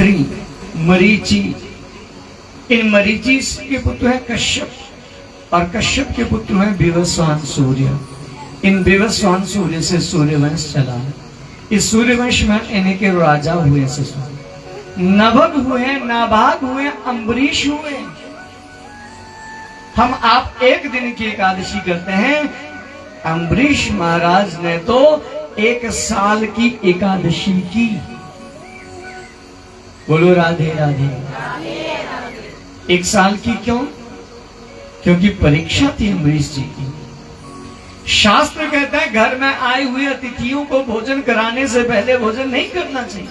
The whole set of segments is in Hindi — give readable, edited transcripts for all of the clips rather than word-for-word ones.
अत्रि, मरीचि। इन मरीचि के पुत्र हैं कश्यप, और कश्यप के पुत्र हैं विवस्वान सूर्य। इन विवस्वान सूर्य से सूर्यवंश चला। इस सूर्यवंश में इन्हीं के राजा हुए नभग हुए, नाभाग हुए, अम्बरीश हुए। हम आप एक दिन की एकादशी करते हैं, अम्बरीश महाराज ने तो 1 साल की एकादशी की। बोलो राधे राधे। 1 साल की क्यों? क्योंकि परीक्षा थी अम्बरीश जी की। शास्त्र कहता है घर में आए हुए अतिथियों को भोजन कराने से पहले भोजन नहीं करना चाहिए।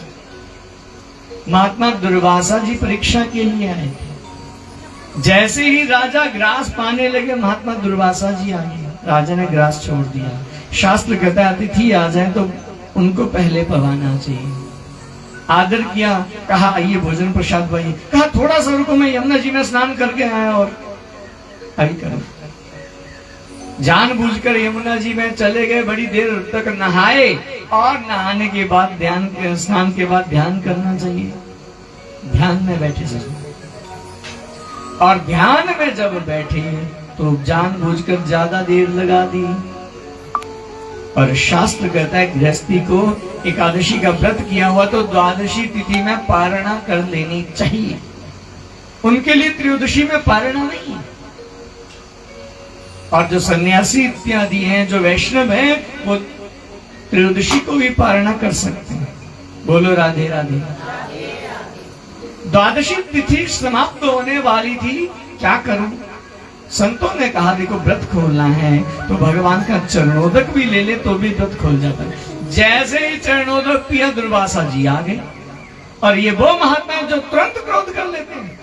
महात्मा दुर्वासा जी परीक्षा के लिए आए थे। जैसे ही राजा ग्रास पाने लगे, महात्मा दुर्वासा जी आ गए। राजा ने ग्रास छोड़ दिया। शास्त्र कहता है अतिथि आ जाए तो उनको पहले पवाना चाहिए। आदर किया, कहा आइए भोजन प्रसाद भाई। कहा थोड़ा सा रुको, मैं यमुना जी में स्नान करके आया और आई करो। जानबूझकर यमुना जी में चले गए, बड़ी देर तक नहाए, और नहाने के बाद स्नान के बाद ध्यान करना चाहिए। ध्यान में बैठे सर, और ध्यान में जब बैठे तो जानबूझकर ज्यादा देर लगा दी। और शास्त्र कहता है गृहस्थी को एकादशी का व्रत किया हुआ तो द्वादशी तिथि में पारणा कर लेनी चाहिए। उनके लिए त्रयोदशी में पारणा नहीं। और जो सन्यासी इत्यादि हैं, जो वैष्णव हैं, वो त्रयोदशी को भी पारणा कर सकते हैं। बोलो राधे राधे। द्वादशी तिथि समाप्त होने वाली थी, क्या करूं? संतों ने कहा देखो व्रत खोलना है तो भगवान का चरणोदक भी ले ले तो भी व्रत खोल जाता है। जैसे ही चरणोदक पिया दुर्वासा जी आ गए, और ये वो महात्मा है जो तुरंत क्रोध कर लेते हैं।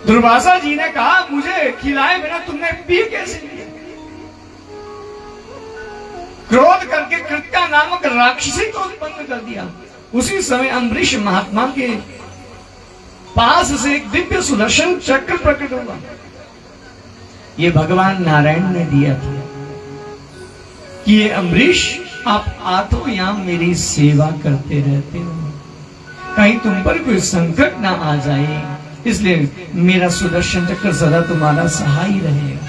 दुर्वासा जी ने कहा मुझे खिलाए बिना तुमने पी कैसे लिया? क्रोध करके कृत्या नामक राक्षसी को उत्पन्न कर दिया। उसी समय अम्बरीश महात्मा के पास से एक दिव्य सुदर्शन चक्र प्रकट हुआ। ये भगवान नारायण ने दिया था कि ये अम्बरीश आप आतो यहां मेरी सेवा करते रहते हो, कहीं तुम पर कोई संकट ना आ जाए, इसलिए मेरा सुदर्शन चक्र सदा तुम्हारा सहाय रहेगा।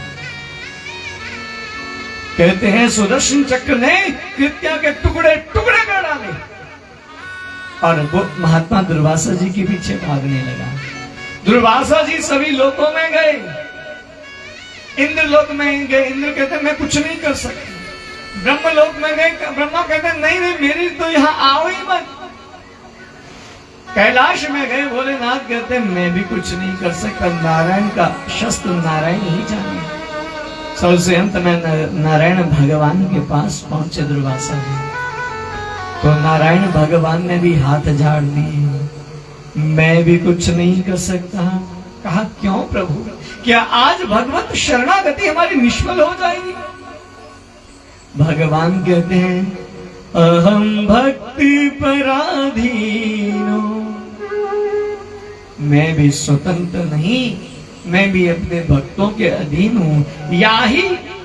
कहते हैं सुदर्शन चक्र ने कृत्या के टुकड़े टुकड़े कर डाले, और वो महात्मा दुर्वासा जी के पीछे भागने लगा। दुर्वासा जी सभी लोकों में गए, इंद्र लोक में गए, इंद्र कहते मैं कुछ नहीं कर सकता। ब्रह्म लोक में गए, ब्रह्मा कहते नहीं नहीं मेरी तो यहां आओ ही मत। कैलाश में गए, भोलेनाथ कहते मैं भी कुछ नहीं कर सकता, नारायण का शस्त्र नारायण ही जाने। सबसे अंत में नारायण भगवान के पास पहुंचे दुर्वासा जी, तो नारायण भगवान ने भी हाथ झाड़ दिए, मैं भी कुछ नहीं कर सकता। कहा क्यों प्रभु, क्या आज भगवत शरणागति हमारी निष्फल हो जाएगी? भगवान कहते हैं अहम भक्ति पराधीनो, मैं भी स्वतंत्र नहीं, मैं भी अपने भक्तों के अधीन हूं। याही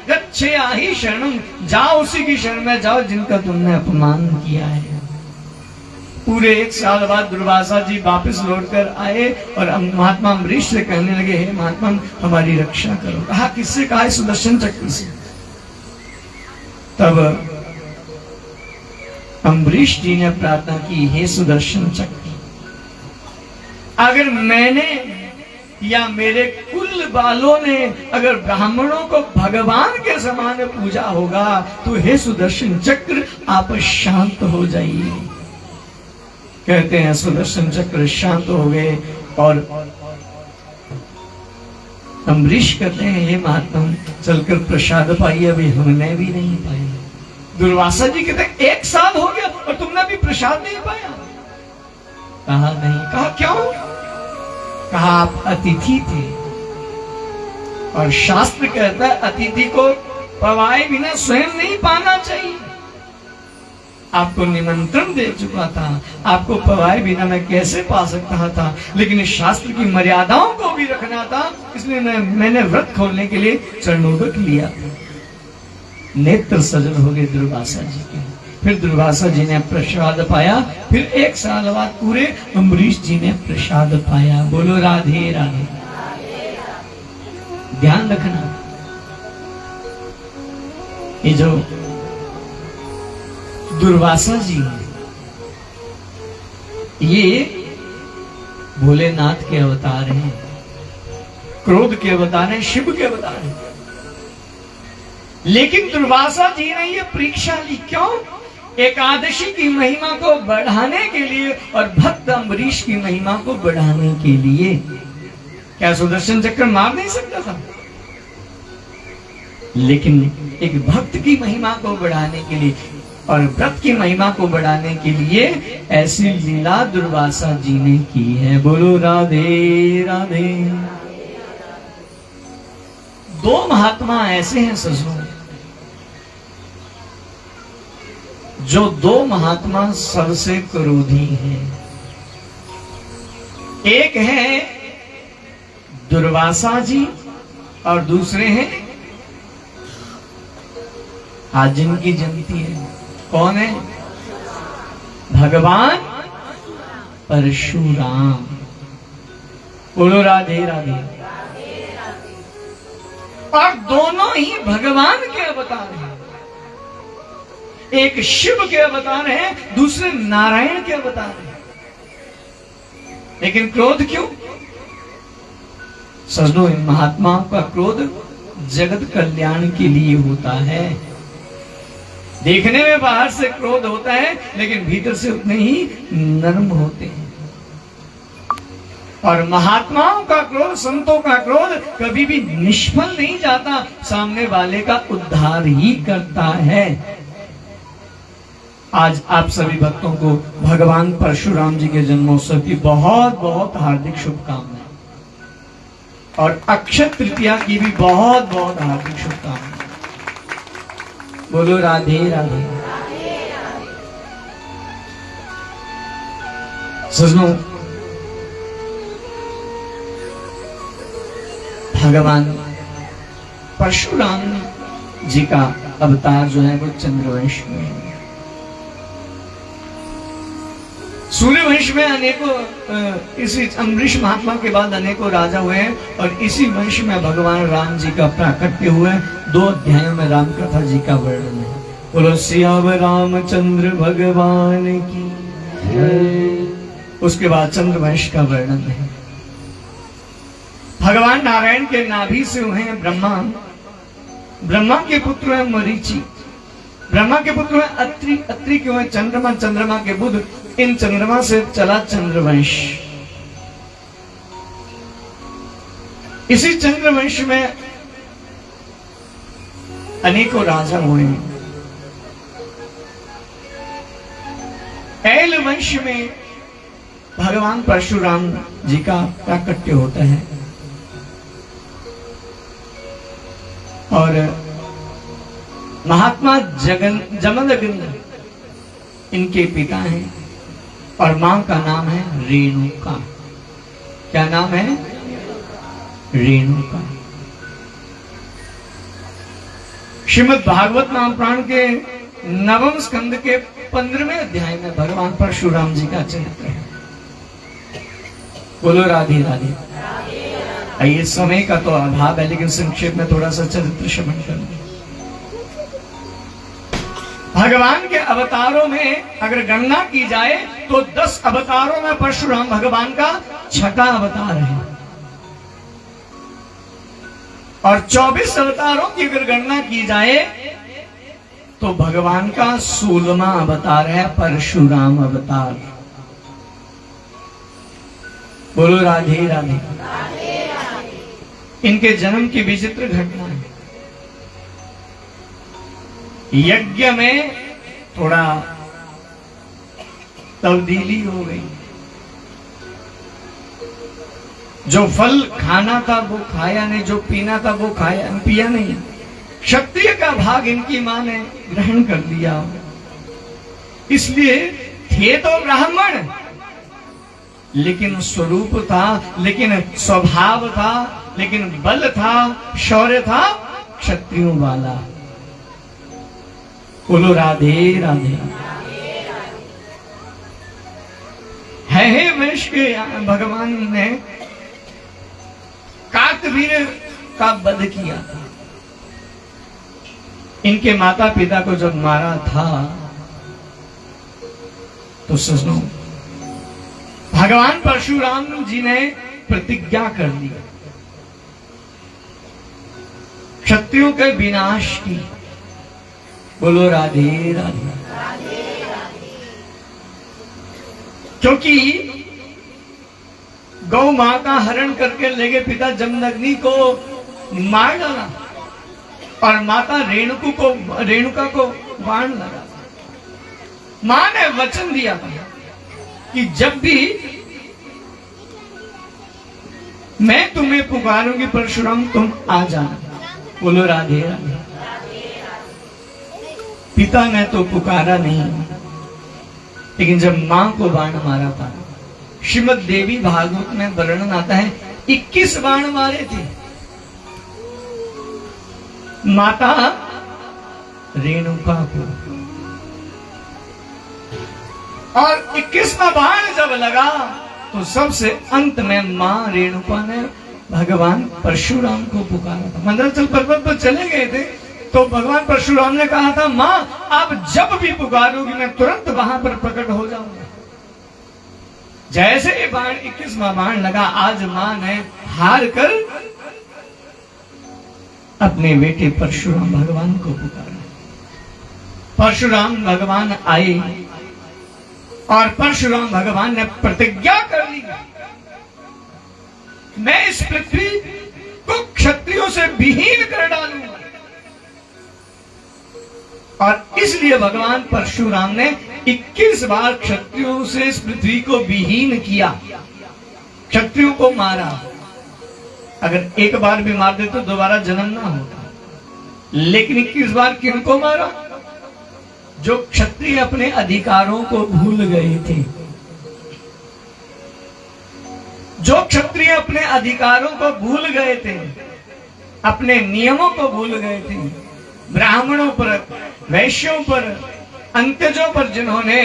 गच्छे आही शरणम, जाओ उसी की शरण में जाओ जिनका तुमने अपमान किया है। पूरे 1 साल बाद दुर्वासा जी वापस लौटकर आए और महात्मा अम्बरीश से कहने लगे हे महात्मा हमारी रक्षा करो। कहा किससे? कहा सुदर्शन चक्र से। तब अम्बरीश जी ने प्रार्थना की हे सुदर्शन चक्र, अगर मैंने या मेरे कुल वालों ने अगर ब्राह्मणों को भगवान के समान पूजा होगा तो हे सुदर्शन चक्र आप शांत हो जाइए। कहते हैं सुदर्शन चक्र शांत हो गए, और अम्बरीश कहते हैं हे महात्मा चलकर प्रसाद पाइए, अभी हमने भी नहीं पाया। दुर्वासा जी कहते हैं 1 साल हो गया और तुमने भी प्रसाद नहीं पाया? कहा नहीं। कहा क्यों? कहा आप अतिथि थे, और शास्त्र कहता है अतिथि को पवाए बिना स्वयं नहीं पाना चाहिए। आपको निमंत्रण दे चुका था, आपको पवाए बिना मैं कैसे पा सकता था, लेकिन इस शास्त्र की मर्यादाओं को भी रखना था, इसलिए मैंने व्रत खोलने के लिए चरणोदक लिया। नेत्र सजल हो गए दुर्वासा जी के, फिर दुर्वासा जी ने प्रसाद पाया, फिर 1 साल बाद पूरे अम्बरीश जी ने प्रसाद पाया। बोलो राधे राधे। ध्यान रखना, ये जो दुर्वासा जी हैं, ये भोलेनाथ के अवतार हैं, क्रोध के अवतार हैं, शिव के अवतार हैं। लेकिन दुर्वासा जी ने ये परीक्षा ली, क्यों? एकादशी की महिमा को बढ़ाने के लिए और भक्त अम्बरीश की महिमा को बढ़ाने के लिए। क्या सुदर्शन चक्र मार नहीं सकता था? लेकिन एक भक्त की महिमा को बढ़ाने के लिए और व्रत की महिमा को बढ़ाने के लिए ऐसी लीला दुर्वासा जी ने की है। बोलो राधे राधे। 2 महात्मा ऐसे हैं सजनों, जो 2 महात्मा सबसे क्रोधी हैं। एक है दुर्वासा जी और दूसरे हैं, आज जिनकी जयंती है, कौन है? भगवान परशुराम। बोलो राधे राधे। और दोनों ही भगवान के अवतार हैं। एक शिव के अवतार हैं, दूसरे नारायण के अवतार हैं। लेकिन क्रोध क्यों? सजनों, इन महात्माओं का क्रोध जगत कल्याण के लिए होता है। देखने में बाहर से क्रोध होता है, लेकिन भीतर से उतने ही नर्म होते हैं। और महात्माओं का क्रोध, संतों का क्रोध कभी भी निष्फल नहीं जाता, सामने वाले का उद्धार ही करता है। आज आप सभी भक्तों को भगवान परशुराम जी के जन्मोत्सव की बहुत बहुत हार्दिक शुभकामनाएं और अक्षय तृतीया की भी बहुत बहुत हार्दिक शुभकामनाएं। बोलो राधे राधे। सजनों, भगवान परशुराम जी का अवतार जो है वो चंद्रवंश में है। सूर्यवंश में अनेकों, इसी अम्बरीश महात्मा के बाद अनेकों राजा हुए हैं और इसी वंश में भगवान राम जी का प्राकट्य हुआ है। 2 अध्यायों में राम कथा जी का वर्णन है। बोलो सियाव रामचंद्र भगवान की जय। उसके बाद चंद्रवंश का वर्णन है। भगवान नारायण के नाभि से हुए हैं ब्रह्मा, ब्रह्मा के पुत्र हैं मरीचि, ब्रह्मा के पुत्र हैं अत्रि, अत्रि के हुए चंद्रमा, चंद्रमा के बुध, इन चंद्रमा से चला चंद्रवंश। इसी चंद्रवंश में अनेकों राजा हुए हैं। ऐल वंश में भगवान परशुराम जी का प्राकट्य होता है और महात्मा जमदग्नि इनके पिता हैं और मां का नाम है रेणुका। क्या नाम है? रेणुका। श्रीमद् भागवत महापुराण के 9वें स्कंद के 15वें अध्याय में भगवान परशुराम जी का चरित्र है। बोलो राधे राधे। ये समय का तो अभाव है, लेकिन संक्षेप में थोड़ा सा चरित्र श्रवण कर लें। भगवान के अवतारों में अगर गणना की जाए तो 10 अवतारों में परशुराम भगवान का 6ठा अवतार है और 24 अवतारों की अगर गणना की जाए तो भगवान का 16वां अवतार है परशुराम अवतार। बोलो राधे राधे। इनके जन्म की विचित्र घटना है। यज्ञ में थोड़ा तब्दीली हो गई। जो फल खाना था वो खाया नहीं, जो पीना था वो पिया नहीं। क्षत्रिय का भाग इनकी मां ने ग्रहण कर लिया, इसलिए थे तो ब्राह्मण, लेकिन स्वरूप था, लेकिन स्वभाव था, लेकिन बल था, शौर्य था क्षत्रियों वाला। बोलो राधे राधे। है वंश के भगवान ने कार्तवीर्य का वध किया था। इनके माता पिता को जब मारा था तो सुनो, भगवान परशुराम जी ने प्रतिज्ञा कर ली क्षत्रियों के विनाश की। बोलो राधे राधे। क्योंकि गौ मां का हरण करके ले गए पिता जमदग्नि को मार डाला और माता रेणुका को बाण लगा। मां ने वचन दिया था कि जब भी मैं तुम्हें पुकारूंगी परशुराम तुम आ जाना। बोलो राधे राधे। पिता ने तो पुकारा नहीं, लेकिन जब मां को बाण मारा था, श्रीमद देवी भागवत में वर्णन आता है 21 बाण मारे थे माता रेणुका को, और 21वां बाण जब लगा तो सबसे अंत में मां रेणुका ने भगवान परशुराम को पुकारा था। मंदराचल पर्वत पर चले गए थे तो भगवान परशुराम ने कहा था, मां आप जब भी पुकारोगी मैं तुरंत वहां पर प्रकट हो जाऊंगा। जैसे ये बाण 21वां बाण लगा, आज मां ने हार कर अपने बेटे परशुराम भगवान को पुकारा। परशुराम भगवान आए और परशुराम भगवान ने प्रतिज्ञा कर ली, मैं इस पृथ्वी को क्षत्रियों से विहीन कर डालूंगा। और इसलिए भगवान परशुराम ने 21 बार क्षत्रियों से इस पृथ्वी को विहीन किया, क्षत्रियों को मारा। अगर एक बार भी मार दे तो दोबारा जन्म ना होता, लेकिन 21 बार किनको मारा? जो क्षत्रिय अपने अधिकारों को भूल गए थे, जो क्षत्रिय अपने अधिकारों को भूल गए थे, अपने नियमों को भूल गए थे, ब्राह्मणों पर, वैश्यों पर, अंत्यजों पर जिन्होंने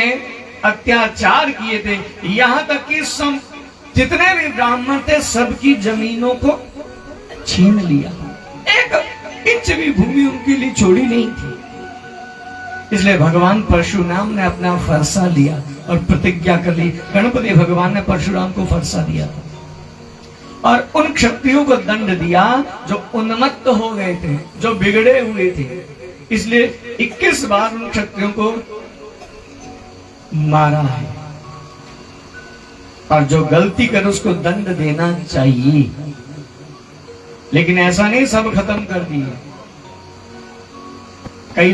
अत्याचार किए थे, यहां तक कि जितने भी ब्राह्मण थे सबकी जमीनों को छीन लिया, एक इंच भी भूमि उनके लिए छोड़ी नहीं थी। इसलिए भगवान परशुराम ने अपना फरसा लिया और प्रतिज्ञा कर ली। गणपति भगवान ने परशुराम को फरसा दिया था और उन क्षत्रियों को दंड दिया जो उन्मत्त हो गए थे, जो बिगड़े हुए थे। इसलिए 21 बार उन क्षत्रियों को मारा है, और जो गलती करे उसको दंड देना चाहिए, लेकिन ऐसा नहीं सब खत्म कर दिए। कई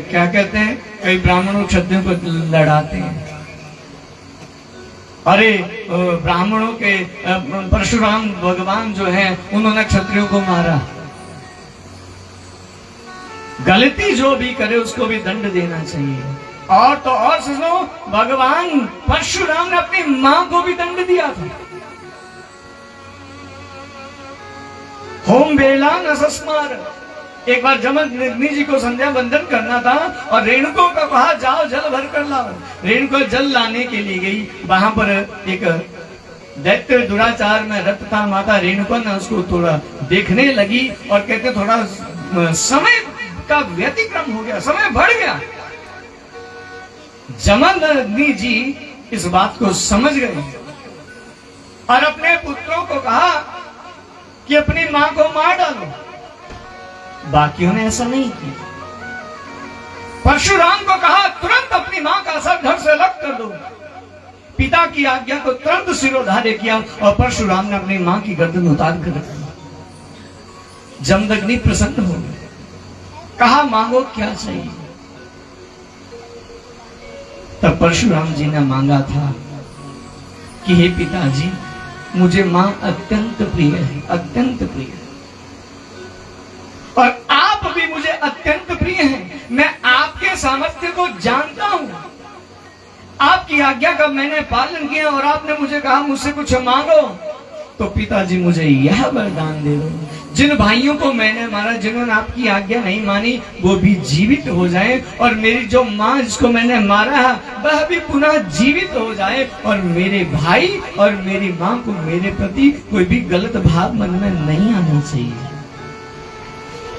क्या कहते हैं, कई ब्राह्मणों क्षत्रियों को लड़ाते हैं। अरे ब्राह्मणों के परशुराम भगवान जो है उन्होंने क्षत्रियों को मारा। गलती जो भी करे उसको भी दंड देना चाहिए। और तो और सुनो, भगवान परशुराम ने अपनी मां को भी दंड दिया था। होम बेला न सस्मार। एक बार जमदग्नि जी को संध्या बंदन करना था और रेणुको को कहा जाओ जल भर कर लाओ। रेणुको जल लाने के लिए गई, वहां पर एक दैत्य दुराचार में रत था। माता रेणुका ने उसको थोड़ा देखने लगी और कहते थोड़ा समय का व्यतिक्रम हो गया, समय बढ़ गया। जमदग्नि जी इस बात को समझ गए और अपने पुत्रों को कहा कि अपनी मां को मार डालो। बाकियों ने ऐसा नहीं किया। परशुराम को कहा तुरंत अपनी मां का सर धड़ से अलग कर दो। पिता की आज्ञा को तुरंत सिरोधार्य किया और परशुराम ने अपनी मां की गर्दन उतार कर रखी। जमदग्नि प्रसन्न हो गए, कहा मांगो क्या चाहिए। तब परशुराम जी ने मांगा था कि हे पिताजी, मुझे मां अत्यंत प्रिय है, अत्यंत प्रिय है, और आप भी मुझे अत्यंत प्रिय हैं। मैं आपके सामर्थ्य को जानता हूं, आपकी आज्ञा का मैंने पालन किया और आपने मुझे कहा मुझसे कुछ मांगो, तो पिताजी मुझे यह वरदान दे दो, जिन भाइयों को मैंने मारा, जिन्होंने आपकी आज्ञा नहीं मानी, वो भी जीवित हो जाए, और मेरी जो माँ जिसको मैंने मारा वह भी पुनः जीवित हो जाए, और मेरे भाई और मेरी माँ को मेरे प्रति कोई भी गलत भाव मन में नहीं आना चाहिए।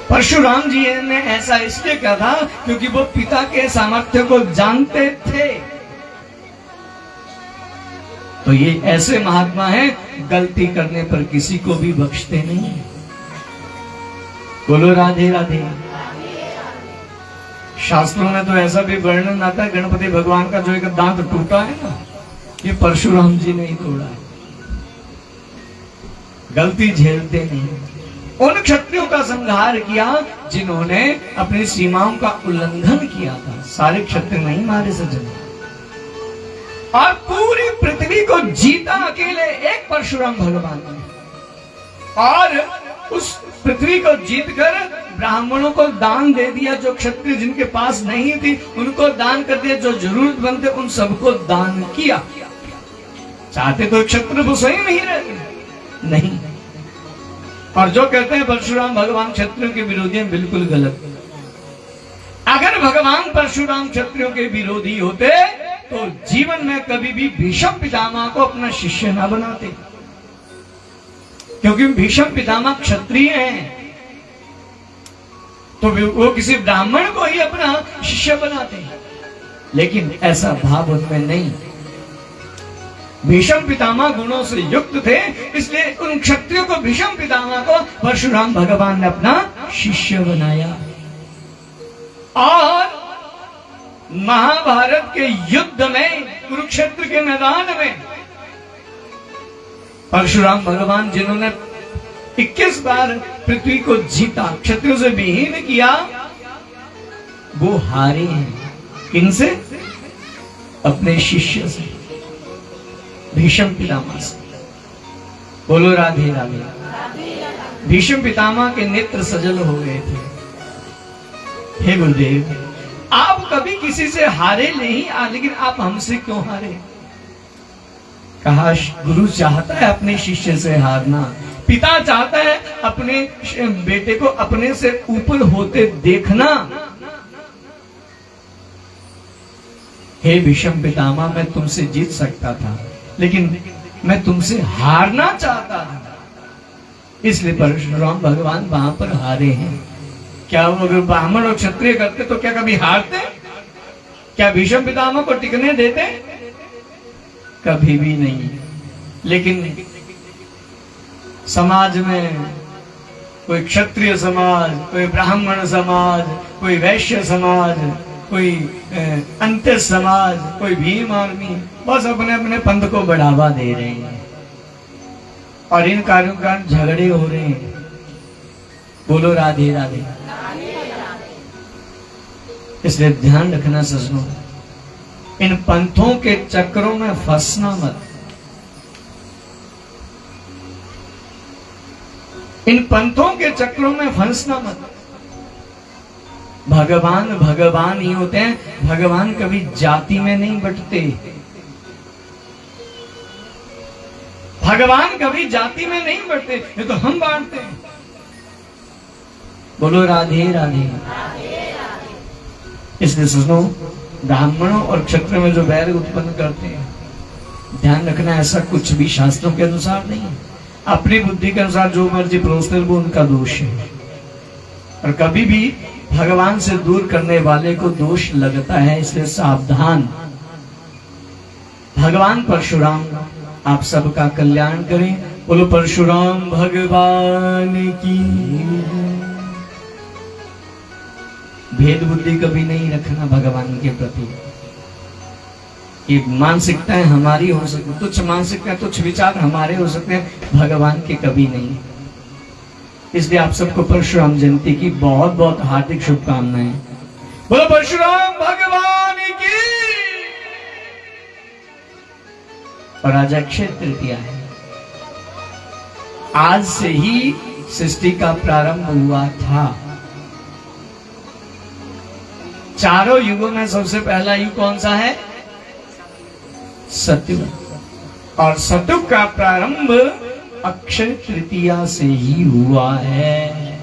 परशुराम जी ने ऐसा इसलिए कहा था क्योंकि वो पिता के सामर्थ्य को जानते थे। तो ये ऐसे महात्मा हैं, गलती करने पर किसी को भी बख्शते नहीं। बोलो राधे राधे। शास्त्रों में तो ऐसा भी वर्णन आता है, गणपति भगवान का जो एक दांत टूटा है ना, ये परशुराम जी ने ही तोड़ा है। गलती झेलते नहीं। उन क्षत्रियों का संहार किया जिन्होंने अपनी सीमाओं का उल्लंघन किया था। सारे क्षत्रिय नहीं मारे सज्जन, और पूरी पृथ्वी को जीता अकेले एक परशुराम भगवान ने, और उस पृथ्वी को जीतकर ब्राह्मणों को दान दे दिया। जो क्षत्रिय जिनके पास नहीं थी उनको दान कर दिया, जो जरूरतमंद थे उन सबको दान किया। चाहते तो क्षत्रिय वो सही नहीं रहते नहीं। और जो कहते हैं परशुराम भगवान क्षत्रियों के विरोधी हैं, बिल्कुल गलत। अगर भगवान परशुराम क्षत्रियों के विरोधी होते तो जीवन में कभी भी भीष्म पितामह को अपना शिष्य ना बनाते, क्योंकि भीष्म पितामह क्षत्रिय हैं, तो वो किसी ब्राह्मण को ही अपना शिष्य बनाते। लेकिन ऐसा भाव उनमें नहीं। भीष्म पितामह गुणों से युक्त थे, इसलिए उन क्षत्रियों को, भीष्म पितामह को परशुराम भगवान ने अपना शिष्य बनाया। और महाभारत के युद्ध में, कुरुक्षेत्र के मैदान में परशुराम भगवान जिन्होंने 21 बार पृथ्वी को जीता, क्षत्रियों से विहीन किया, वो हारे हैं। किनसे? अपने शिष्य से, भीष्म पितामह से। बोलो राधे राधे। भीष्म पितामह के नेत्र सजल हो गए थे। हे गुरुदेव, आप कभी किसी से हारे नहीं, लेकिन आप हमसे क्यों हारे? कहा गुरु चाहता है अपने शिष्य से हारना, पिता चाहता है अपने बेटे को अपने से ऊपर होते देखना। हे भीष्म पितामह, मैं तुमसे जीत सकता था, लेकिन मैं तुमसे हारना चाहता था, इसलिए परशुराम भगवान वहां पर हारे हैं। क्या वो अगर ब्राह्मण और क्षत्रिय करते तो क्या कभी हारते? क्या भीष्म पितामह को टिकने देते? कभी भी नहीं। लेकिन समाज में कोई क्षत्रिय समाज, कोई ब्राह्मण समाज, कोई वैश्य समाज, कोई अंत्य समाज, कोई भीम आर्मी, बस अपने अपने पंथ को बढ़ावा दे रहे हैं, और इन कार्यों के कारण झगड़े हो रहे हैं। बोलो राधे राधे। इसलिए ध्यान रखना सज्जनों, इन पंथों के चक्रों में फंसना मत। इन पंथों के चक्रों में फंसना मत। भगवान भगवान ही होते हैं, भगवान कभी जाति में नहीं बंटते। भगवान कभी जाति में नहीं बंटते, ये तो हम बांटते हैं। बोलो राधे राधे। इसलिए सुनो, ब्राह्मणों और क्षत्रिय में जो वैर उत्पन्न करते हैं, ध्यान रखना ऐसा कुछ भी शास्त्रों के अनुसार नहीं है। अपनी बुद्धि के अनुसार जो मर्जी परोसते वो उनका दोष है, और कभी भी भगवान से दूर करने वाले को दोष लगता है, इसलिए सावधान। भगवान परशुराम आप सबका कल्याण करें। बोलो परशुराम भगवान की। भेद बुद्धि कभी नहीं रखना भगवान के प्रति। ये मानसिकताएं हमारी हो सकती, तुच्छ मानसिकताएं, तुच्छ विचार हमारे हो सकते हैं, भगवान के कभी नहीं। इसलिए आप सबको परशुराम जयंती की बहुत बहुत हार्दिक शुभकामनाएं। बोलो परशुराम भगवान की। और आज अक्षय तृतीया है। आज से ही सृष्टि का प्रारंभ हुआ था। चारों युगों में सबसे पहला युग कौन सा है? सतयुग। और सतयुग का प्रारंभ अक्षय तृतीया से ही हुआ है।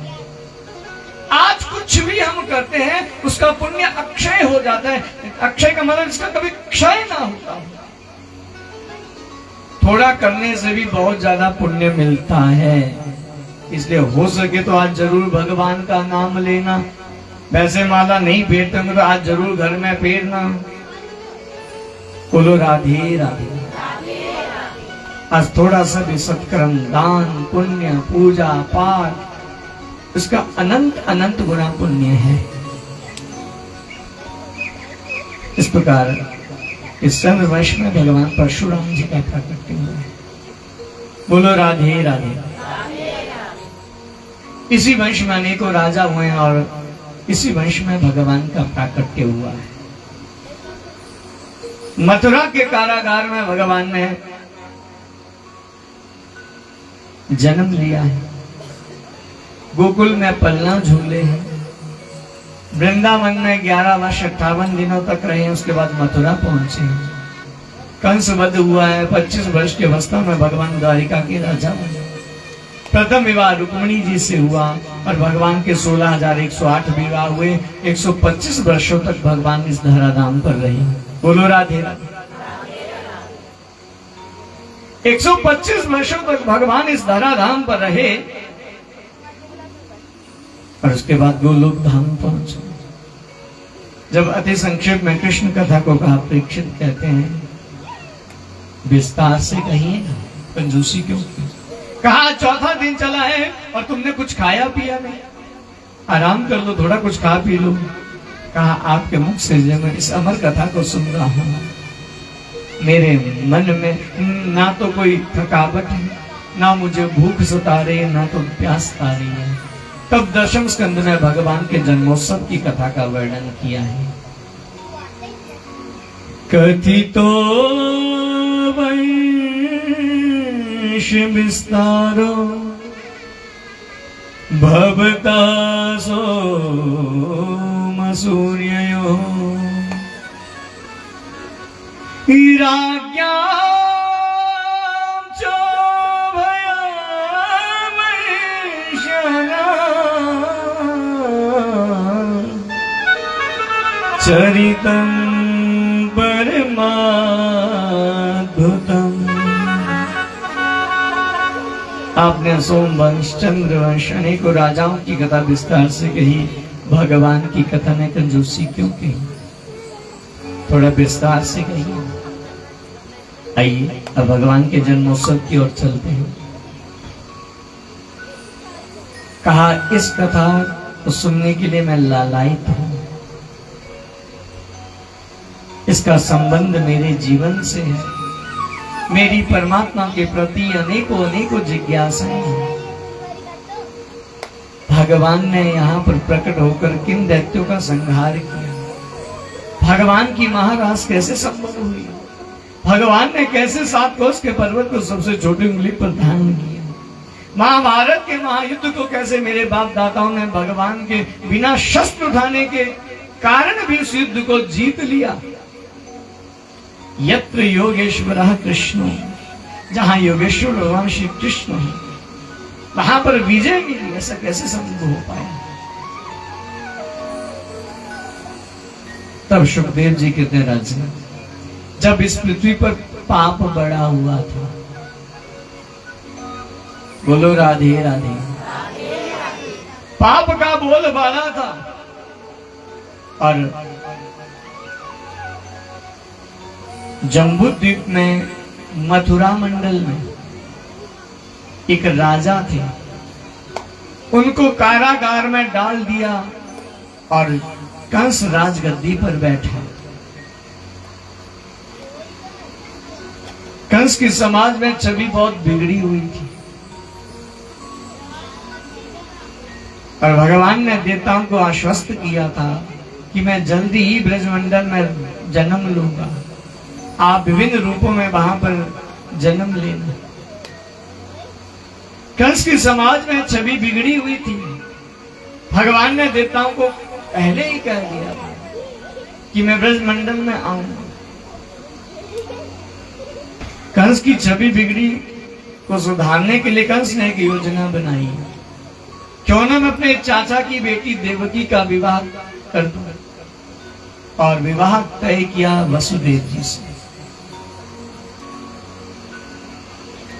आज कुछ भी हम करते हैं उसका पुण्य अक्षय हो जाता है। अक्षय का मतलब इसका कभी क्षय ना होता। थोड़ा करने से भी बहुत ज्यादा पुण्य मिलता है। इसलिए हो सके तो आज जरूर भगवान का नाम लेना। वैसे माला नहीं फेरते तो आज जरूर घर में फेरना। बोलो राधे राधे। आज थोड़ा सा भी सत्कर्म, दान, पुण्य, पूजा, पाठ, उसका अनंत अनंत गुना पुण्य है। इस प्रकार इस वर्ष में भगवान परशुराम जी का प्राकट्य हुआ है। बोलो राधे राधे। इसी वंश में अनेकों राजा हुए हैं और इसी वंश में भगवान का प्राकट्य हुआ है। मथुरा के कारागार में भगवान ने जन्म लिया है। गोकुल में पलना झूले हैं। वृंदावन में 11 वर्ष 58 दिनों तक रहे। उसके बाद मथुरा पहुंचे। कंस वध हुआ है। 25 वर्ष की अवस्था में भगवान द्वारिका के राजा बने। प्रथम विवाह रुक्मिणी जी से हुआ और भगवान के 16,108 विवाह हुए। 125 वर्षों तक भगवान इस धराधाम पर रहे। बोलो राधे राधे। 125 वर्षों तक भगवान इस धराधाम पर रहे और उसके बाद गोलोक धाम पहुंचे। जब अति संक्षेप में कृष्ण कथा को कहा, परीक्षित कहते हैं विस्तार से कहिए ना, कंजूसी क्यों की? कहा चौथा दिन चला है और तुमने कुछ खाया पिया नहीं, आराम कर लो, थोड़ा कुछ खा पी लो। कहा आपके मुख से जब मैं इस अमर कथा को सुन रहा हूं, मेरे मन में ना तो कोई थकावट है, ना मुझे भूख सता रही है, ना तो प्यास आ रही है। तब दशम स्कंद में भगवान के जन्मोत्सव की कथा का वर्णन किया है। कथितो वंश विस्तारो भवता सोमसूर्ययो राज्ञा चरितं परमाद्भुतम्। आपने सोमवंश, चंद्रवंश, अनेकों राजाओं की कथा विस्तार से कही। भगवान की कथा में कंजूसी क्यों कही? थोड़ा विस्तार से कही। आइए अब भगवान के जन्मोत्सव की ओर चलते हैं। कहा इस कथा को सुनने के लिए मैं लालायित हूं। इसका संबंध मेरे जीवन से है। मेरी परमात्मा के प्रति अनेकों अनेकों जिज्ञासाएं हैं। भगवान ने यहाँ पर प्रकट होकर किन दैत्यों का संहार किया? भगवान की महाराज कैसे संपन्न हुई? भगवान ने कैसे 7 कोस के पर्वत को सबसे छोटी उंगली पर धारण किया? महाभारत के महायुद्ध को कैसे मेरे बाप दाताओं ने भगवान के बिना शस्त्र उठाने के कारण भी उस युद्ध को जीत लिया? यत्र योगेश्वरः कृष्ण, जहां योगेश्वर भगवान श्री कृष्ण है वहां पर विजय मिली। ऐसा कैसे संभव हो पाया? तब सुखदेव जी कहते हैं राजन, जब इस पृथ्वी पर पाप बड़ा हुआ था। बोलो राधे राधे। पाप का बोलबाला था और जम्बूद्वीप में मथुरा मंडल में एक राजा थे। उनको कारागार में डाल दिया और कंस राजगद्दी पर बैठा। कंस की समाज में छवि बहुत बिगड़ी हुई थी और भगवान ने देवताओं को आश्वस्त किया था कि मैं जल्दी ही ब्रजमंडल में जन्म लूंगा, आप विभिन्न रूपों में वहां पर जन्म लेना। कंस की समाज में छवि बिगड़ी हुई थी। भगवान ने देवताओं को पहले ही कह दिया था कि मैं ब्रजमंडल में आऊंगा। कंस की छवि बिगड़ी को सुधारने के लिए कंस ने एक योजना बनाई। क्यों ना मैं अपने चाचा की बेटी देवकी का विवाह कर दूं, और विवाह तय किया वसुदेव जी से।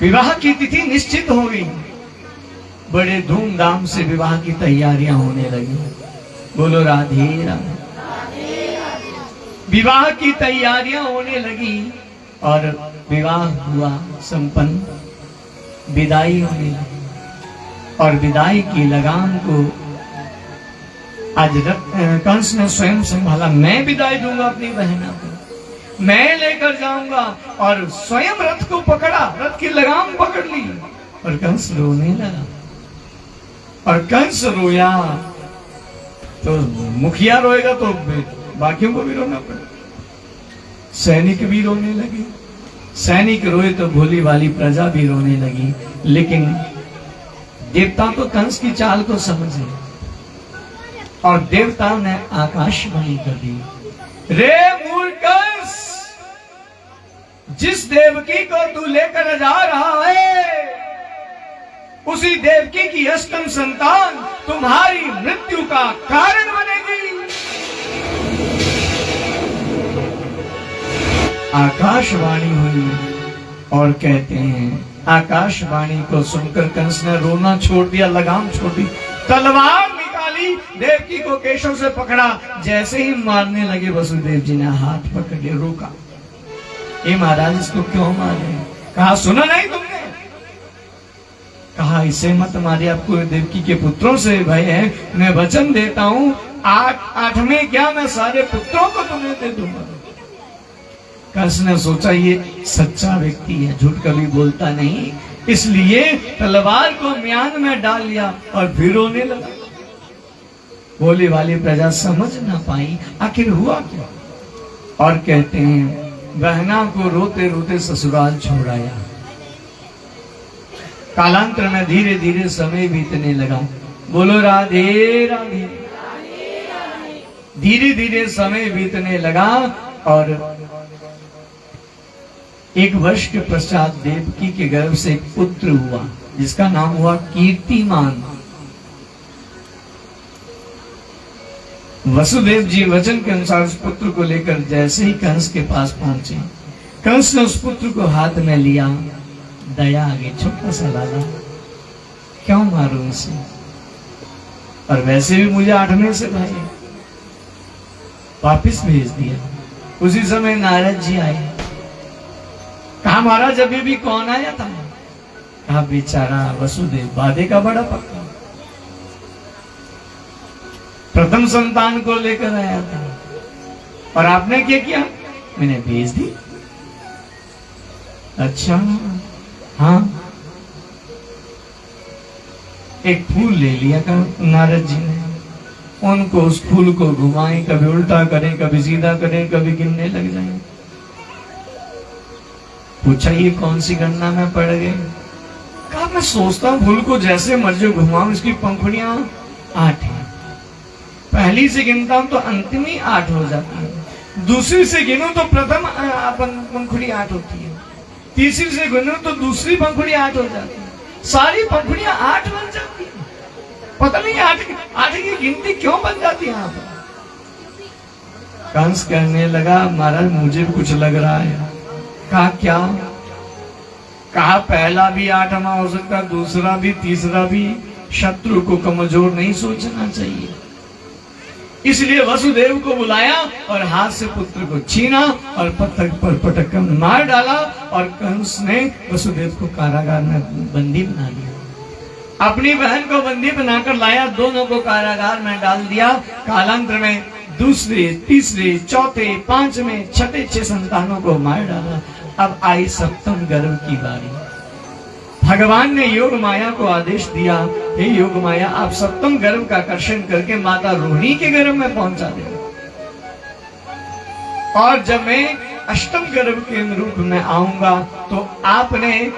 विवाह की तिथि निश्चित हो गई। बड़े धूमधाम से विवाह की तैयारियां होने लगी। बोलो राधे राधे। विवाह की तैयारियां होने लगी और विवाह हुआ संपन्न। विदाई होने लगी और विदाई की लगाम को आज कंस ने स्वयं संभाला। मैं विदाई दूंगा अपनी बहना को, मैं लेकर जाऊंगा, और स्वयं रथ को पकड़ा, रथ की लगाम पकड़ ली और कंस रोने लगा। और कंस रोया तो मुखिया रोएगा तो बाकियों को भी रोना पड़ेगा। सैनिक भी रोने लगे, सैनिक रोए तो भोली वाली प्रजा भी रोने लगी। लेकिन देवता तो कंस की चाल को समझे और देवता ने आकाशवाणी कर दी, रे मूर्ख कंस, जिस देवकी को तू लेकर जा रहा है उसी देवकी की अष्टम संतान तुम्हारी मृत्यु का कारण बनेगी। आकाशवाणी हुई और कहते हैं आकाशवाणी को सुनकर कंस ने रोना छोड़ दिया, लगाम छोड़ दी, तलवार निकाली, देवकी को केशों से पकड़ा। जैसे ही मारने लगे वसुदेव जी ने हाथ पकड़ के रोका। हे महाराज, इसको क्यों मारे? कहा सुना नहीं तुमने? कहा इसे मत मारे, आपको देवकी के पुत्रों से भय है। मैं वचन देता हूं आठ में क्या मैं सारे पुत्रों को तुम्हें दे दूंगा। कंस ने सोचा ये सच्चा व्यक्ति है, झूठ कभी बोलता नहीं, इसलिए तलवार को म्यान में डाल लिया और फिर रोने लगा। भोली वाली प्रजा समझ ना पाई आखिर हुआ क्या। और कहते हैं बहना को रोते रोते ससुराल छोड़ाया। कालांतर में धीरे धीरे समय बीतने लगा। बोलो राधे राधे। धीरे धीरे समय बीतने लगा और एक वर्ष के पश्चात देवकी के गर्भ से एक पुत्र हुआ जिसका नाम हुआ कीर्तिमान। वसुदेव जी वचन के अनुसार उस पुत्र को लेकर जैसे ही कंस के पास पहुंचे, कंस ने उस पुत्र को हाथ में लिया। दया आ गई, छोटा सा लाला, क्यों मारूं इसे, और वैसे भी मुझे 8वें से भाई, वापिस भेज दिया। उसी समय नारद जी आए। कहा महाराज अभी भी कौन आया था? कहा बेचारा वसुदेव, वादे का बड़ा पक्का, प्रथम संतान को लेकर आया था। और आपने क्या किया? मैंने भेज दी। अच्छा हाँ, एक फूल ले लिया नारद जी ने, उनको उस फूल को घुमाएं, कभी उल्टा करें, कभी सीधा करें, कभी गिनने लग जाएं। पूछा ये कौन सी गणना में पड़ गए? कहा मैं सोचता हूं फूल को जैसे मर्जी घुमाऊं, इसकी पंखुड़ियां 8 हैं। पहली से गिनता हूं तो अंतिम ही 8 हो जाती है, दूसरी से गिनूं तो प्रथम पंखुड़ी 8 होती है, तीसरी से गिनूं तो दूसरी पंखुड़ी 8 हो जाती है, सारी पंखुड़ियां 8 बन जाती है। पता नहीं 8 की गिनती क्यों बन जाती है यहाँ पर। कंस कहने लगा महाराज मुझे कुछ लग रहा है। कहा क्या? कहा पहला भी 8वां हो सकता, दूसरा भी, तीसरा भी। शत्रु को कमजोर नहीं सोचना चाहिए। इसलिए वसुदेव को बुलाया और हाथ से पुत्र को छीना और पत्थर पर पटक कर मार डाला। और कंस ने वसुदेव को कारागार में बंदी बना लिया। अपनी बहन को बंदी बनाकर लाया, दोनों को कारागार में डाल दिया। कालांतर में दूसरे, तीसरे, चौथे, 5वें, 6ठे 6 संतानों को मार डाला। अब आई सप्तम गर्भ की बारी। भगवान ने योग माया को आदेश दिया, हे योग माया आप सप्तम गर्भ का कर्षण करके माता रोहिणी के गर्भ में पहुंचा दे। और जब मैं अष्टम गर्भ के रूप में आऊंगा तो आपने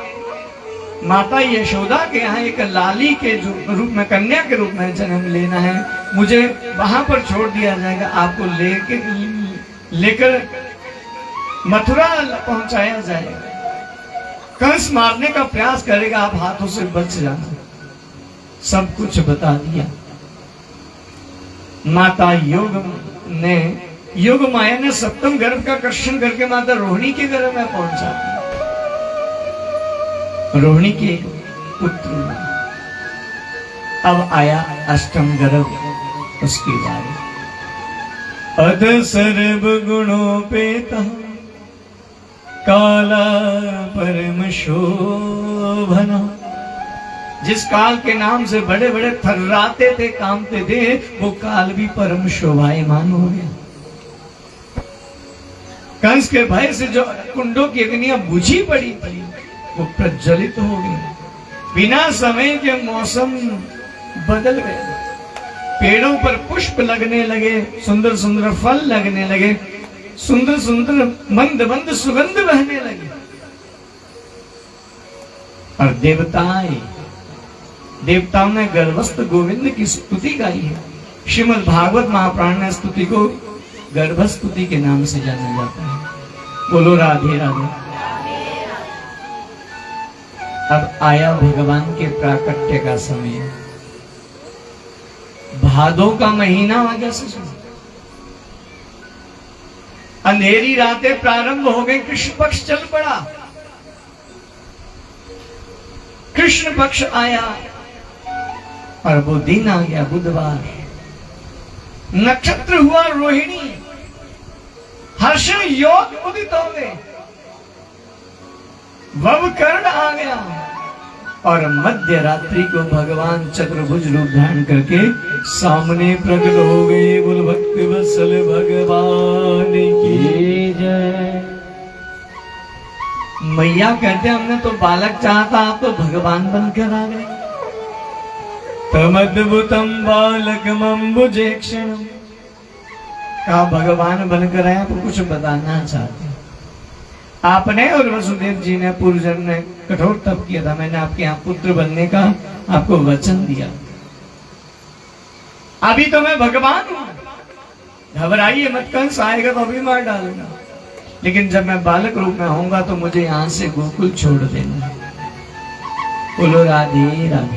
माता यशोदा के यहाँ एक लाली के रूप में, कन्या के रूप में जन्म लेना है। मुझे वहां पर छोड़ दिया जाएगा, आपको लेकर मथुरा पहुंचाया जाएगा। कंस मारने का प्रयास करेगा, आप हाथों से बच जाना। सब कुछ बता दिया। माता योग माया ने सप्तम गर्भ का कर्षण करके माता रोहिणी के गर्भ में पहुंचा दिया। रोहिणी के पुत्र। अब आया अष्टम गर्भ, उसकी बारी। अध सर्व गुणोपेता काला परम शोभना। जिस काल के नाम से बड़े बड़े थर्राते थे, कामते थे, वो काल भी परम शोभायमान हो गया। कंस के भय से जो कुंडों की अग्नियां बुझी पड़ी थी, वो प्रज्वलित हो गई। बिना समय के मौसम बदल गए। पेड़ों पर पुष्प लगने लगे, सुंदर सुंदर फल लगने लगे, सुंदर सुंदर मंद मंद सुगंध बहने लगी। और देवताओं ने गर्भस्थ गोविंद की स्तुति गाई है। श्रीमद् भागवत महापुराण में स्तुति को गर्भस्तुति के नाम से जाना जाता है। बोलो राधे राधे। अब आया भगवान के प्राकट्य का समय। भादों का महीना आ गया। अंधेरी रातें प्रारंभ हो गई। कृष्ण पक्ष चल पड़ा। कृष्ण पक्ष आया और वो दिन आ गया, बुधवार। नक्षत्र हुआ रोहिणी। हर्षण योग उदित हो गए। ववकर्ण आ गया और मध्य रात्रि को भगवान चतुर्भुज रूप धारण करके सामने प्रकट हो गए। बोल भक्ति वत्सल भगवान की जय। मैया कहते हमने तो बालक चाहता, आप तो भगवान बनकर आ गए। तमद्भुतम बालकम अम्बुजेक्षण। कहा भगवान बनकर आए, आपको कुछ बताना चाहते। आपने और वसुदेव जी ने पूर्वजन्म ने कठोर तप किया था। मैंने आपके यहाँ पुत्र बनने का आपको वचन दिया। अभी तो मैं भगवान हूं, घबराइए मत। कंस आएगा तो अभी मार डालूंगा, लेकिन जब मैं बालक रूप में होऊंगा तो मुझे यहां से गोकुल छोड़ देना। बोलो राधे राधे।